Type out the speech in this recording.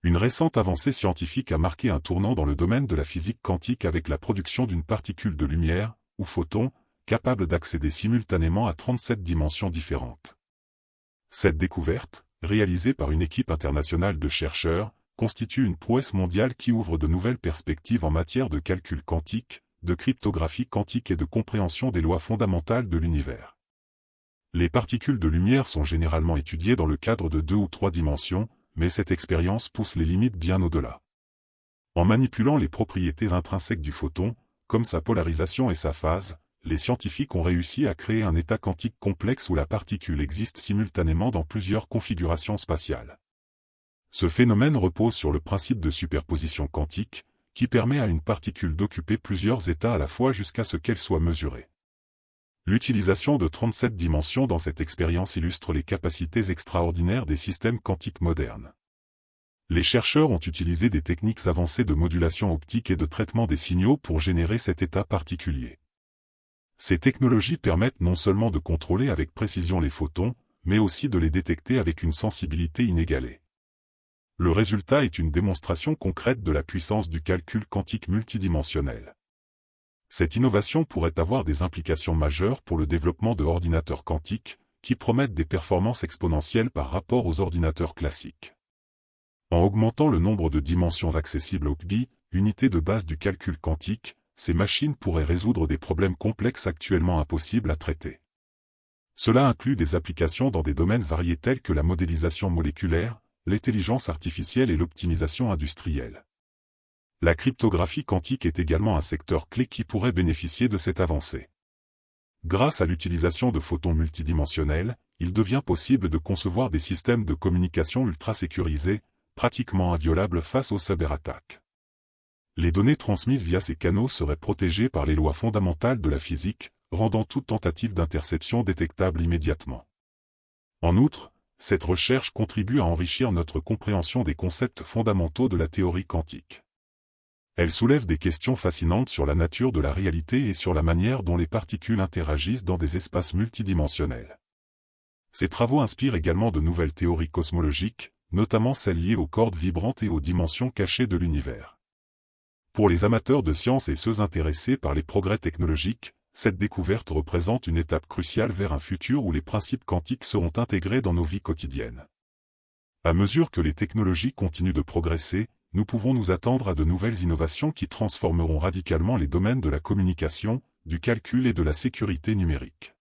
Une récente avancée scientifique a marqué un tournant dans le domaine de la physique quantique avec la production d'une particule de lumière, ou photon, capable d'accéder simultanément à 37 dimensions différentes. Cette découverte, réalisée par une équipe internationale de chercheurs, constitue une prouesse mondiale qui ouvre de nouvelles perspectives en matière de calcul quantique, de cryptographie quantique et de compréhension des lois fondamentales de l'univers. Les particules de lumière sont généralement étudiées dans le cadre de 2 ou 3 dimensions, mais cette expérience pousse les limites bien au-delà. En manipulant les propriétés intrinsèques du photon, comme sa polarisation et sa phase, les scientifiques ont réussi à créer un état quantique complexe où la particule existe simultanément dans plusieurs configurations spatiales. Ce phénomène repose sur le principe de superposition quantique, qui permet à une particule d'occuper plusieurs états à la fois jusqu'à ce qu'elle soit mesurée. L'utilisation de 37 dimensions dans cette expérience illustre les capacités extraordinaires des systèmes quantiques modernes. Les chercheurs ont utilisé des techniques avancées de modulation optique et de traitement des signaux pour générer cet état particulier. Ces technologies permettent non seulement de contrôler avec précision les photons, mais aussi de les détecter avec une sensibilité inégalée. Le résultat est une démonstration concrète de la puissance du calcul quantique multidimensionnel. Cette innovation pourrait avoir des implications majeures pour le développement de ordinateurs quantiques, qui promettent des performances exponentielles par rapport aux ordinateurs classiques. En augmentant le nombre de dimensions accessibles au QGI, unité de base du calcul quantique, ces machines pourraient résoudre des problèmes complexes actuellement impossibles à traiter. Cela inclut des applications dans des domaines variés tels que la modélisation moléculaire, l'intelligence artificielle et l'optimisation industrielle. La cryptographie quantique est également un secteur clé qui pourrait bénéficier de cette avancée. Grâce à l'utilisation de photons multidimensionnels, il devient possible de concevoir des systèmes de communication ultra sécurisés, pratiquement inviolables face aux cyberattaques. Les données transmises via ces canaux seraient protégées par les lois fondamentales de la physique, rendant toute tentative d'interception détectable immédiatement. En outre, cette recherche contribue à enrichir notre compréhension des concepts fondamentaux de la théorie quantique. Elle soulève des questions fascinantes sur la nature de la réalité et sur la manière dont les particules interagissent dans des espaces multidimensionnels. Ces travaux inspirent également de nouvelles théories cosmologiques, notamment celles liées aux cordes vibrantes et aux dimensions cachées de l'univers. Pour les amateurs de sciences et ceux intéressés par les progrès technologiques, cette découverte représente une étape cruciale vers un futur où les principes quantiques seront intégrés dans nos vies quotidiennes. À mesure que les technologies continuent de progresser, nous pouvons nous attendre à de nouvelles innovations qui transformeront radicalement les domaines de la communication, du calcul et de la sécurité numérique.